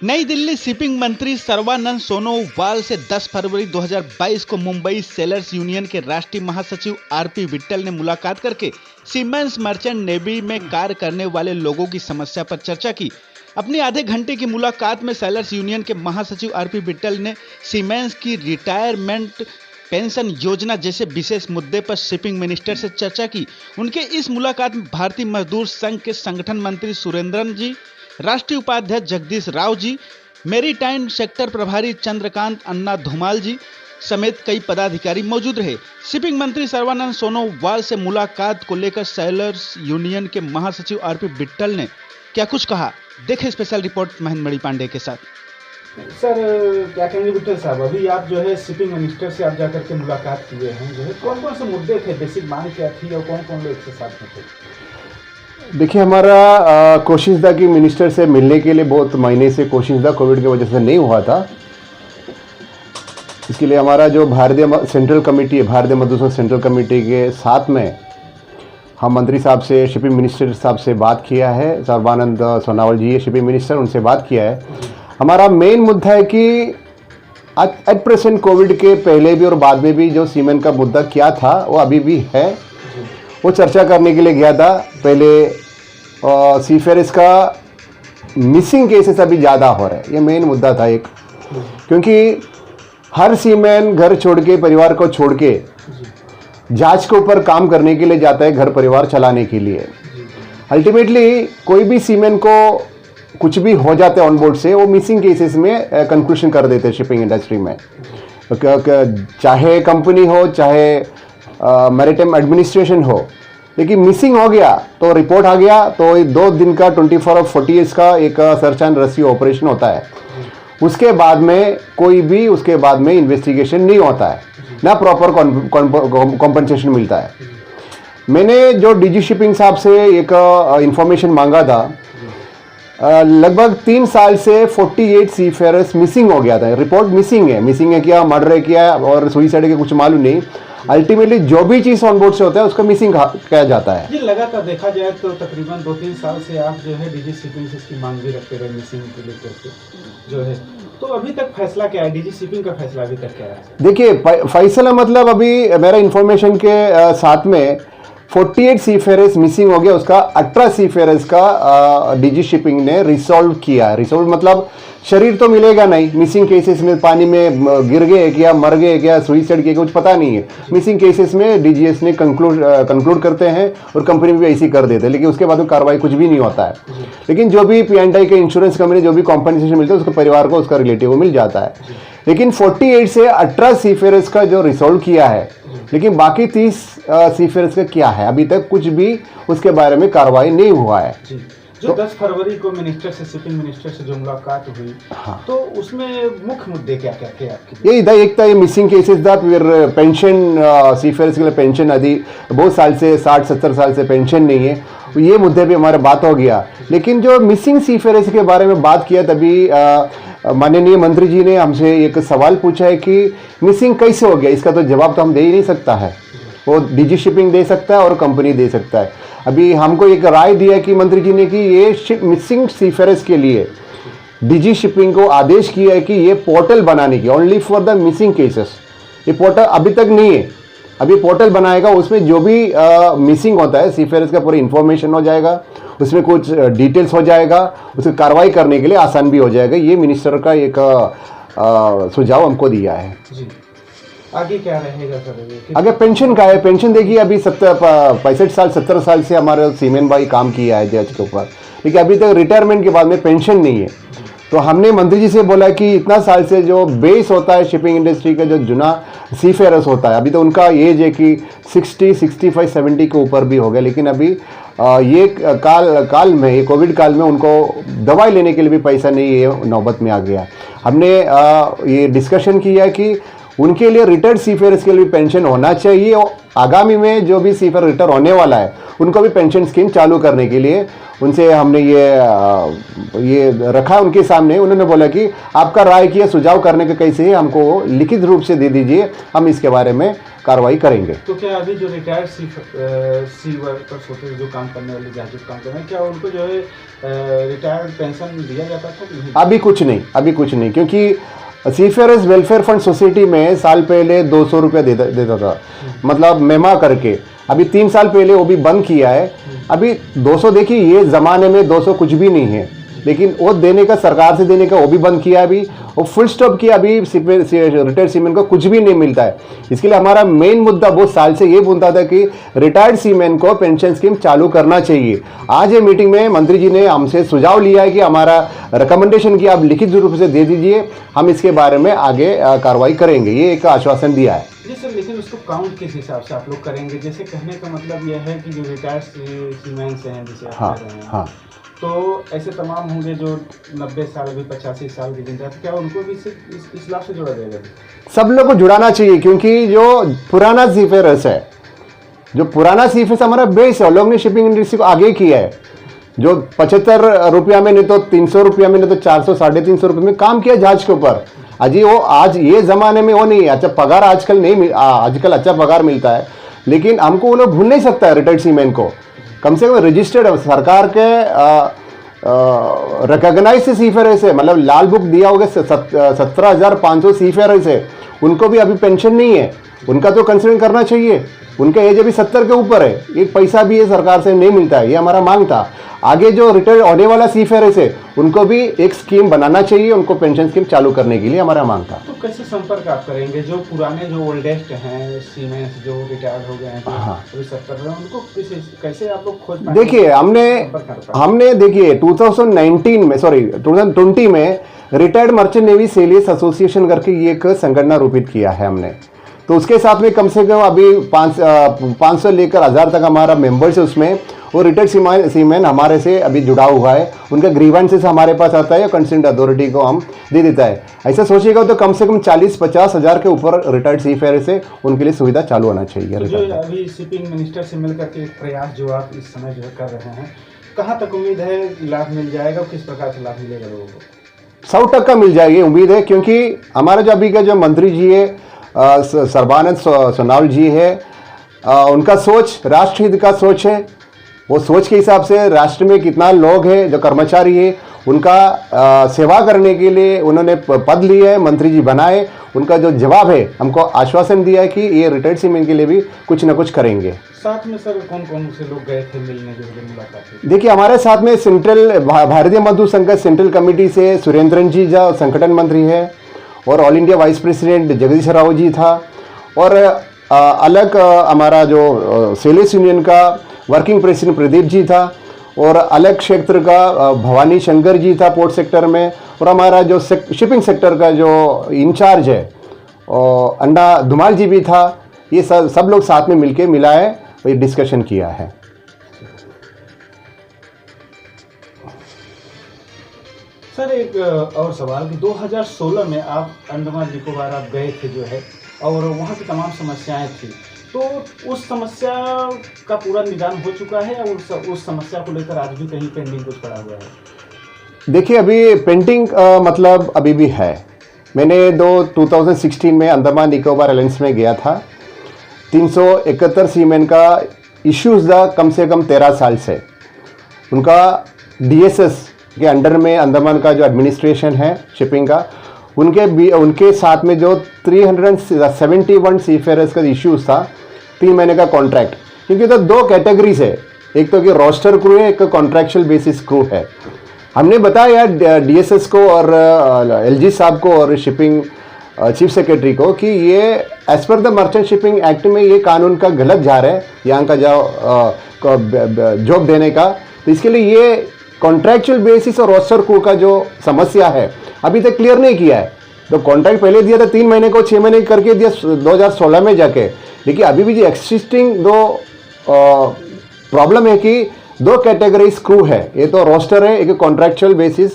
नई दिल्ली शिपिंग मंत्री सर्बानंद सोनोवाल से 10 फरवरी 2022 को मुंबई सेलर्स यूनियन के राष्ट्रीय महासचिव आरपी विट्ठल ने मुलाकात करके सीमेंस मर्चेंट नेवी में कार्य करने वाले लोगों की समस्या पर चर्चा की। अपनी आधे घंटे की मुलाकात में सेलर्स यूनियन के महासचिव आरपी विट्ठल ने सीमेंस की रिटायरमेंट पेंशन योजना जैसे विशेष मुद्दे पर शिपिंग मिनिस्टर से चर्चा की। उनके इस मुलाकात में भारतीय मजदूर संघ के संगठन मंत्री सुरेंद्रन जी, राष्ट्रीय उपाध्यक्ष जगदीश राव जी, मेरीटाइम सेक्टर प्रभारी चंद्रकांत अन्ना धुमाल जी समेत कई पदाधिकारी मौजूद रहे। शिपिंग मंत्री सर्बानंद सोनोवाल से मुलाकात को लेकर सेलर्स यूनियन के महासचिव आरपी विट्ठल ने क्या कुछ कहा, देखें स्पेशल रिपोर्ट महेंद्र मणि पांडे के साथ। सर क्या कहेंगे विट्ठल साहब, अभी आप जो है शिपिंग मिनिस्टर से आप जाकर के मुलाकात किए हैं, जो है कौन कौन से मुद्दे थे, बेसिक मांग क्या थी और कौन कौन लोग एक साथ में थे? देखिए, हमारा कोशिश था कि मिनिस्टर से मिलने के लिए बहुत महीने से कोशिश था, कोविड की वजह से नहीं हुआ था। इसके लिए हमारा जो भारतीय सेंट्रल कमेटी है, भारतीय मजदूर सेंट्रल कमेटी के साथ में हम मंत्री साहब से, शिपिंग मिनिस्टर साहब से बात किया है। सर्बानंद सोनोवाल जी है शिपिंग मिनिस्टर, उनसे बात किया है। हमारा मेन मुद्दा है कि एट प्रेजेंट कोविड के पहले भी और बाद में भी जो सीमेंट का मुद्दा क्या था वो अभी भी है, वो चर्चा करने के लिए गया था। पहले सीफेरिस का मिसिंग केसेस अभी ज़्यादा हो रहे हैं, ये मेन मुद्दा था एक, क्योंकि हर सीमेंट घर छोड़ के, परिवार को छोड़ के जांच के ऊपर काम करने के लिए जाता है, घर परिवार चलाने के लिए। अल्टीमेटली कोई भी सीमेंट को कुछ भी हो जाते हैं ऑन बोर्ड से, वो मिसिंग केसेस में कंक्लूजन कर देते हैं शिपिंग इंडस्ट्री में। चाहे कंपनी हो, चाहे मैरिटाइम एडमिनिस्ट्रेशन हो, लेकिन मिसिंग हो गया तो रिपोर्ट आ गया तो 2 दिन का 24 और 48 का एक सर्च एंड रेस्क्यू ऑपरेशन होता है। उसके बाद में कोई भी उसके बाद में इन्वेस्टिगेशन नहीं होता है, ना प्रॉपर कॉम्पनसेशन मिलता है। मैंने जो डीजी शिपिंग साहब से एक इंफॉर्मेशन मांगा था, लगभग 3 साल से 48 सीफेयरर्स मिसिंग हो गया था। रिपोर्ट मिसिंग है क्या, मर्डर है क्या और सुइसाइड के कुछ मालूम नहीं। अल्टीमेटली जो भी चीज़ ऑन बोर्ड से होता है उसका मिसिंग किया जाता है। जी, लगातार देखा जाए तो तकरीबन 2-3 साल से आप जो है डीजी शिपिंग से इसकी मांग भी रखते रहे मिसिंग को लेकर के जो है, तो अभी तक फैसला क्या है? डीजी शिपिंग का फैसला अभी तक क्या है? देखिए, फैसला मतलब अभी मेरा इन्फॉर्मेशन के साथ में 48 सीफेयरर्स मिसिंग हो गया, उसका 18 सीफेयरर्स का डीजी शिपिंग ने रिसॉल्व किया। रिसॉल्व मतलब शरीर तो मिलेगा नहीं, मिसिंग केसेस में पानी में गिर गए क्या, मर गए क्या, सुइसाइड किया, कुछ पता नहीं है। मिसिंग केसेस में डीजीएस ने कंक्लूड करते हैं और कंपनी भी ऐसी कर देते हैं, लेकिन उसके बाद में कार्रवाई कुछ भी नहीं होता है। लेकिन जो भी पीएनआई के इंश्योरेंस कंपनी जो भी कॉम्पनसेशन मिलता है उसके परिवार को, उसका रिलेटिव को मिल जाता है। लेकिन 48 से 18 सीफेयरर्स का जो रिसॉल्व किया है, लेकिन बाकी 30 सीफेयरर्स का क्या है, अभी तक कुछ भी उसके बारे में कार्रवाई नहीं हुआ है। जो 10 फरवरी को मिनिस्टर से, शिपिंग मिनिस्टर से जो मुलाकात हुई, हाँ, तो उसमें मुख्य मुद्दे क्या क्या थे आपके? यही था, एक था ये मिसिंग केसेस था, फिर पेंशन, सीफेयर्स के लिए पेंशन आदि बहुत साल से, 60-70 साल से पेंशन नहीं है, ये मुद्दे पे हमारा बात हो गया। लेकिन जो मिसिंग सीफेयर्स के बारे में बात किया, तभी माननीय मंत्री जी ने हमसे एक सवाल पूछा है कि मिसिंग कैसे हो गया। इसका तो जवाब तो हम दे ही नहीं सकता है, वो डीजी शिपिंग दे सकता है और कंपनी दे सकता है। अभी हमको एक राय दिया कि मंत्री जी ने कि ये मिसिंग सीफेयरर्स के लिए डीजी शिपिंग को आदेश किया है कि ये पोर्टल बनाने की, only for the missing cases. ये पोर्टल अभी तक नहीं है, अभी पोर्टल बनाएगा, उसमें जो भी मिसिंग होता है सीफेयरर्स का पूरी इन्फॉर्मेशन हो जाएगा, उसमें कुछ डिटेल्स हो जाएगा, उसकी कार्रवाई करने के लिए आसान भी हो जाएगा। ये मिनिस्टर का एक सुझाव हमको दिया है। जी, आगे क्या रहेगा सर? आगे पेंशन का है। पेंशन देखिए, अभी 65 साल 70 साल से हमारे सीमेंट भाई काम किया है जज के ऊपर, लेकिन अभी तक रिटायरमेंट के बाद में पेंशन नहीं है। तो हमने मंत्री जी से बोला कि इतना साल से जो बेस होता है शिपिंग इंडस्ट्री का, जो जुना सीफेयरर्स होता है, अभी तो उनका एज है कि 60, 65, 70 के ऊपर भी हो गया, लेकिन अभी ये काल में, ये कोविड काल में उनको दवाई लेने के लिए भी पैसा नहीं है, नौबत में आ गया। हमने ये डिस्कशन किया कि उनके लिए रिटायर्ड सीफेयर्स के लिए पेंशन होना चाहिए और आगामी में जो भी सीफेयर रिटायर होने वाला है उनको भी पेंशन स्कीम चालू करने के लिए उनसे हमने ये रखा उनके सामने। उन्होंने बोला कि आपका राय किया सुझाव करने का कैसे है हमको लिखित रूप से दे दीजिए, हम इसके बारे में कार्रवाई करेंगे। तो क्या अभी जो रिटायर्ड सी वर्कर्स होते हैं जो काम करने वाले जहाँ काम कर रहे हैं, क्या उनको जो है रिटायर्ड पेंशन दिया जाता था कि नहीं? अभी कुछ नहीं क्योंकि सीफेयर्स वेलफेयर फंड सोसाइटी में साल पहले 200 रुपया देता था, मतलब मेमा करके। अभी 3 साल पहले वो भी बंद किया है। अभी 200 देखिए ये ज़माने में 200 कुछ भी नहीं है, लेकिन वो देने का सरकार से देने का वो भी बंद किया अभी, वो फुल स्टॉप किया। अभी रिटायर्ड सीमेन को कुछ भी नहीं मिलता है। इसके लिए हमारा मेन मुद्दा बहुत साल से ये बोलता था कि रिटायर्ड सीमेन को पेंशन स्कीम चालू करना चाहिए। आज ये मीटिंग में मंत्री जी ने हमसे सुझाव लिया है कि हमारा रिकमेंडेशन की आप लिखित रूप से दे दीजिए, हम इसके बारे में आगे कार्रवाई करेंगे, ये एक आश्वासन दिया है। जी सर, लेकिन उसको काउंट किस हिसाब से आप लोग करेंगे? जैसे कहने का मतलब यह है कि जो रिटायर्ड सीमेन हैं जिसे आप कह रहे हैं, हाँ, तो ऐसे तमाम होंगे जो 90 साल भी 85 साल की जिंदा, तो क्या उनको भी इस लाभ से जोड़ा जाएगा? सब लोग को जुड़ाना चाहिए क्योंकि जो पुराना सीफेयर्स है, जो पुराना सीफेयर्स हमारा बेस है, लोग ने शिपिंग इंडस्ट्री को आगे किया है। जो 75 रुपया में नहीं तो 300 रुपया में नहीं तो 400 350 रुपये में काम किया जहाज के ऊपर। अजी वो आज ये ज़माने में वो नहीं है। अच्छा पगार आजकल नहीं, आजकल अच्छा पगार मिलता है, लेकिन हमको वो लोग भूल नहीं सकता है रिटायर्ड सीमेन को। कम से कम रजिस्टर्ड सरकार के रिकॉग्नाइज्ड सीफेयर्स है, मतलब लाल बुक दिया होगा 17,500 सीफेयर्स है, उनको भी अभी पेंशन नहीं है। उनका तो कंसिडर करना चाहिए। उनका एज अभी 70 के ऊपर है, एक पैसा भी ये सरकार से नहीं मिलता है, ये हमारा मांग था। आगे जो रिटायर होने वाला सीफेयर्स है उनको भी एक स्कीम बनाना चाहिए, उनको पेंशन स्कीम चालू करने के लिए हमारा मांग था। तो कैसे संपर्क आप करेंगे जो पुराने जो ओल्डेस्ट हैं सीमेन जो रिटायर्ड हो गए हैं, अभी 70 में, उनको कैसे आप लोग खोज पाएंगे? देखिए हमने देखिए 2020 में रिटायर्ड मर्चेंट नेवी सेलियर्स एसोसिएशन करके ये एक संगठन रूपित किया है हमने। तो उसके साथ में कम से कम अभी 500 लेकर 1000 तक हमारा मेंबर्स है उसमें। वो रिटायर्ड सीमेन हमारे से अभी जुड़ा हुआ है, उनका ग्रीवेंसेस हमारे पास आता है, कंसर्न्ड अथॉरिटी को हम दे देता है। ऐसा सोचिएगा तो कम से कम 40-50 हज़ार के ऊपर रिटायर्ड सीफेयर्स है, उनके लिए सुविधा चालू होना चाहिए। तो जो अभी शिपिंग मिनिस्टर से मिलकर के एक प्रयास जो आप इस समय जो कर रहे हैं, कहाँ तक उम्मीद है लाभ मिल जाएगा, किस प्रकार से लाभ मिलेगा लोगों को? 100% मिल जाएगी उम्मीद है, क्योंकि हमारा जो अभी का जो मंत्री जी है सर्बानंद सोनोवाल जी है, उनका सोच राष्ट्रहित का सोच है। वो सोच के हिसाब से राष्ट्र में कितना लोग हैं जो कर्मचारी है उनका सेवा करने के लिए उन्होंने पद लिए है, मंत्री जी बनाए। उनका जो जवाब है हमको आश्वासन दिया है कि ये रिटायर्ड सीमेन के लिए भी कुछ ना कुछ करेंगे। साथ में सर कौन कौन से लोग गए थे मिलने जो मुलाकात? देखिए हमारे साथ में सेंट्रल भारतीय मजदूर संघ सेंट्रल कमेटी से सुरेंद्रन जी जो संगठन मंत्री है, और all India vice president Jagdish Rao ji था, और अलग हमारा जो सेलियर्स यूनियन का वर्किंग प्रेसिडेंट प्रदीप जी था, और अलग क्षेत्र का भवानी शंकर जी था पोर्ट सेक्टर में, और हमारा जो शिपिंग सेक्टर का जो इंचार्ज है अंडा धुमाल जी भी था। ये सब लोग साथ में मिलके मिला है, ये डिस्कशन किया है। सर एक और सवाल कि 2016 में आप अंडमान निकोबार आप गए थे जो है, और वहाँ की तमाम समस्याएं थी, तो उस समस्या का पूरा निदान हो चुका है या उस समस्या को लेकर आज भी कहीं पेंडिंग कुछ पड़ा हुआ है? देखिए अभी पेंडिंग मतलब अभी भी है। मैंने 2016 में अंडमान निकोबार आइलैंड्स में गया था। 371 सीमेन का इश्यूज़ था कम से कम 13 साल से। उनका DSS के अंडर में अंडमान का जो एडमिनिस्ट्रेशन है शिपिंग का, उनके साथ में जो 371 सीफेयर्स का इश्यूज़ था, 3 महीने का कॉन्ट्रैक्ट। क्योंकि तो 2 कैटेगरीज है, एक तो कि रोस्टर क्रू है, एक कॉन्ट्रैक्चुअल बेसिस क्रू है। हमने बताया DSS को और LG साहब को और शिपिंग चीफ सेक्रेटरी को कि ये as per the merchant shipping act में ये कानून का गलत जा रहा है यहाँ का जो जॉब देने का। तो इसके लिए ये कॉन्ट्रैक्चुअल बेसिस और रोस्टर क्रू का जो समस्या है अभी तक क्लियर नहीं किया है। तो कॉन्ट्रैक्ट पहले दिया था 3 महीने को 6 महीने करके दिया 2016 में जाके, लेकिन अभी भी जो एक्सिस्टिंग 2 प्रॉब्लम है कि 2 कैटेगरीज क्रू है, ये तो रोस्टर है, एक कॉन्ट्रैक्चुअल बेसिस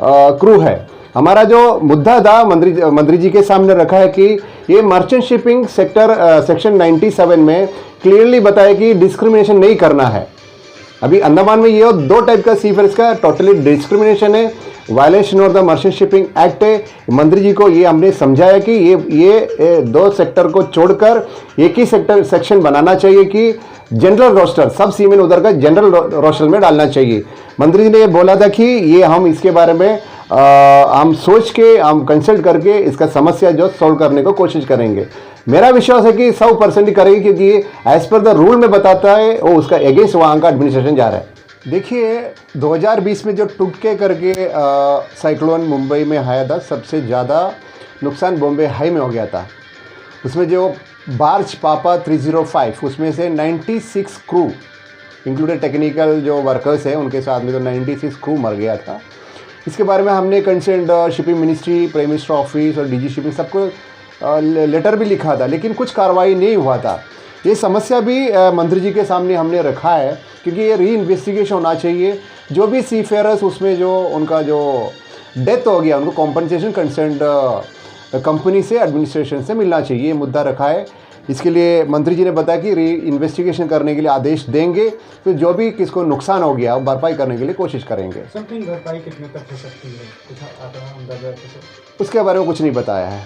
क्रू है। हमारा जो मुद्दा था मंत्री जी के सामने रखा है कि ये मर्चेंट शिपिंग सेक्टर सेक्शन 97 में क्लियरली बताया कि डिस्क्रिमिनेशन नहीं करना है। अभी अंडमान में ये 2 टाइप का सीफेयर्स का टोटली डिस्क्रिमिनेशन है, violation of the merchant shipping act है। मंत्री जी को ये हमने समझाया कि ये 2 सेक्टर को छोड़कर एक ही सेक्शन बनाना चाहिए कि जनरल रोस्टर सब सीमेन उधर का जनरल रोस्टर में डालना चाहिए। मंत्री जी ने बोला था कि ये हम इसके बारे में हम सोच के हम कंसल्ट करके इसका समस्या जो सॉल्व करने को कोशिश करेंगे। मेरा विश्वास है कि 100% ही करेंगे, क्योंकि एज पर द रूल में बताता है वो उसका अगेंस्ट वहाँ का एडमिनिस्ट्रेशन जा रहा है। देखिए 2020 में जो टुक्के करके साइक्लोन मुंबई में आया था, सबसे ज़्यादा नुकसान बॉम्बे हाई में हो गया था। उसमें जो बार्च पापा 305 उसमें से 96 क्रू इंक्लूडेड टेक्निकल जो वर्कर्स हैं उनके साथ में तो 96 क्रू मर गया था। इसके बारे में हमने concern shipping ministry, prime minister office और डीजी शिपिंग सबको लेटर भी लिखा था, लेकिन कुछ कार्रवाई नहीं हुआ था। ये समस्या भी मंत्री जी के सामने हमने रखा है, क्योंकि ये री इन्वेस्टिगेशन होना चाहिए। जो भी सीफेयरर्स उसमें जो उनका जो डेथ हो गया उनको कॉम्पनसेशन कंसर्न कंपनी से एडमिनिस्ट्रेशन से मिलना चाहिए, ये मुद्दा रखा है। इसके लिए मंत्री जी ने बताया कि री इन्वेस्टिगेशन करने के लिए आदेश देंगे, तो जो भी किसको नुकसान हो गया भरपाई करने के लिए कोशिश करेंगे। समथिंग भरपाई कितने तक हो सकती है, कुछ आता अंदाजा? उसके बारे में कुछ नहीं बताया है।